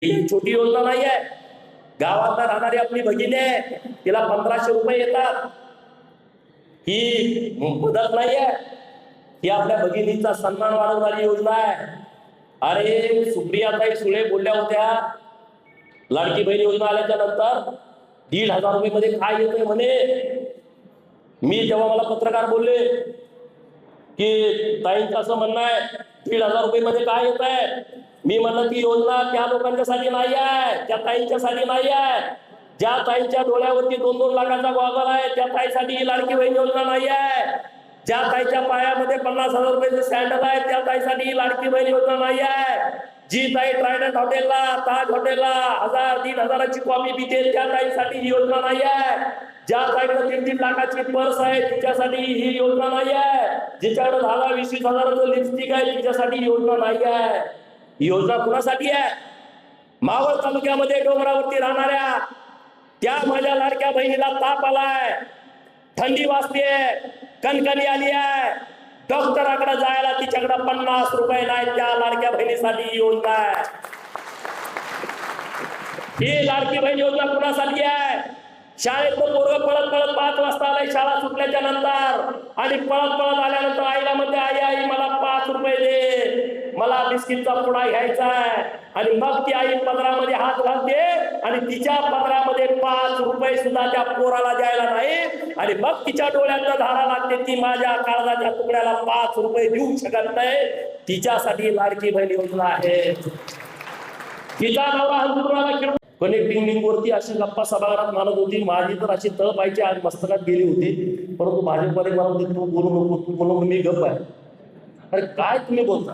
ही छोटी योजना नाही आहे. गावात राहणारी आपली भगिनी आहे, तिला 1500 रुपये येतात. ही मदत नाही आहे, ही आपल्या भगिनीचा सन्मान वाढवणारी योजना आहे. अरे सुप्रियाताई सुळे बोलल्या होत्या, लाडकी बहीण योजना आल्याच्या नंतर 1,500 रुपये मध्ये काय येतंय म्हणे. मी तेव्हा मला पत्रकार बोलले की ताईंचं असं म्हणणं आहे 1,500 रुपये मध्ये काय येत आहे. मी म्हणलं ती योजना त्या लोकांच्यासाठी नाही आहे, त्या ताईंच्यासाठी नाही आहे. ज्या ताईंच्या डोळ्यावरती 2-2 लाखाचा गॉगल आहे त्या ताईसाठी ही लाडकी बहीण योजना नाही आहे. ज्या ताईच्या पायामध्ये 50,000 रुपयाचे सॅन्डल आहे त्या ताईसाठी ही लाडकी बहीण योजना नाही आहे. जी ताई ट्रायडंट हॉटेलला, ताज हॉटेलला 1,000-1,500ची कॉफी पिते त्या ताईसाठी ही योजना नाही आहे. ज्या ताईकडे 3-3 लाखाची पर्स आहे तिच्यासाठी ही योजना नाही आहे. जिच्याकडे 10,000-20,000चं लिपस्टिक आहे तिच्यासाठी ही योजना नाही आहे. ही योजना कुणासाठी आहे? मावळ तालुक्यामध्ये डोंगरावरती राहणाऱ्या त्या माझ्या लाडक्या बहिणीला ताप आलाय, थंडी वाजतेय, कणकणी आली आहे, डॉक्टराकडे जायला तिच्याकडे 50 रुपये नाही, त्या लाडक्या बहिणीसाठी ही योजना आहे. ही लाडकी बहीण योजना कुणासाठी आहे? शाळेत पोरग पळत पळत 5 वाजता आलाय शाळा सुटल्याच्या नंतर, आणि पळत पळत आल्यानंतर आईला म्हणते आई आई मला 5 रुपये दे, मला बिस्किटचा पुडा घ्यायचा आहे. आणि मग ती आई पदरामध्ये हात घालते आणि तिच्या पदरामध्ये 5 रुपये सुद्धा त्या पोराला द्यायला नाही, आणि मग तिच्या डोळ्यात धारा लागते. ती माझ्या काळजाच्या तुकड्याला 5 रुपये देऊ शकत नाही. तिच्यासाठी लाडकी बहीण योजना आहे. तिचा नवरा हंतुराला खेळून कनेक्टिंग लिंक वरती अशी गप्पा सभागृहात मानत होती. माझी तर अशी तळ पाहिजे आज मस्तकात गेली होती, परंतु भाजपमध्ये मला होते तू बोलू नको, तू बोलू, मी गप्प आहे. अरे काय तुम्ही बोलता?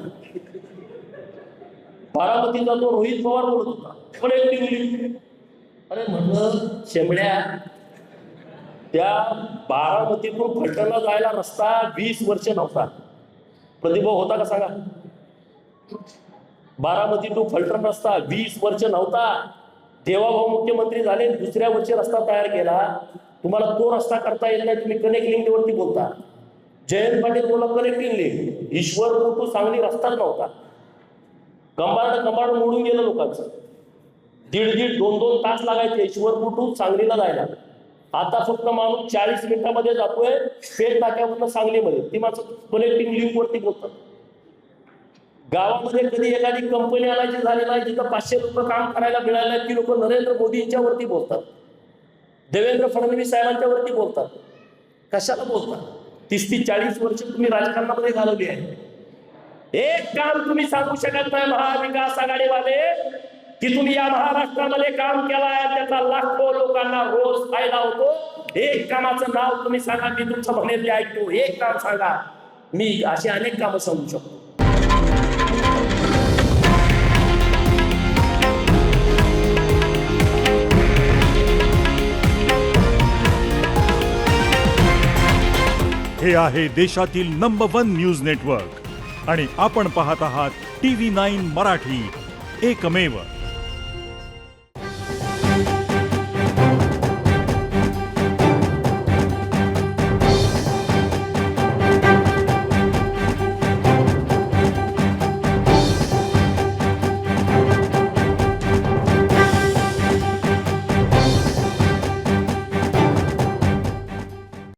बारामतीचा तो रोहित पवार बोलत होता कनेक्टिंग लिंक. अरे म्हणलं शेमड्या, त्या बारामतीतून फलटणला जायला रस्ता 20 वर्ष नव्हता. प्रतिभाव होता का सांगा? बारामती टू फलटण रस्ता 20 वर्ष नव्हता. देवाभाऊ मुख्यमंत्री झाले, दुसऱ्या वर्षी रस्ता तयार केला. तुम्हाला तो रस्ता करता येत नाही, तुम्ही कनेक्ट लिंक वरती बोलता. जयंत पाटील बोला connecting link. Ishwarpur to Sangli रस्ताच नव्हता. कंबाड मोडून गेलं लोकांचं. 1.5-2 तास लागायचे ईश्वरपूर टू सांगलीला जायला. आता फक्त माणूस 40 मिनिटांमध्ये जातोय पेठ नाक्यावरनं सांगलीमध्ये. ती माणसं कनेक्टिंग लिंक वरती बोलतात. गावामध्ये कधी एखादी कंपनी आणायची झाली नाही, जिथं 500 रुपये काम करायला मिळालं, ती लोक नरेंद्र मोदींच्या वरती बोलतात, देवेंद्र फडणवीस साहेबांच्या वरती बोलतात. कशाला बोलतात? 30-40 वर्ष तुम्ही राजकारणामध्ये घालवली आहे. एक काम तुम्ही सांगू शकत नाही महाविकास आघाडीवाले की तुम्ही या महाराष्ट्रामध्ये काम केलाय, त्याचा लाखो लोकांना रोज फायदा होतो. एक कामाचं नाव तुम्ही सांगा, मी तुमचं म्हणेल ते ऐकतो. एक काम सांगा, मी अशी अनेक कामं सांगू शकतो. हे आहे देशातील नंबर 1 न्यूज नेटवर्क आणि आपण पाहत आहात TV9 मराठी, एकमेव.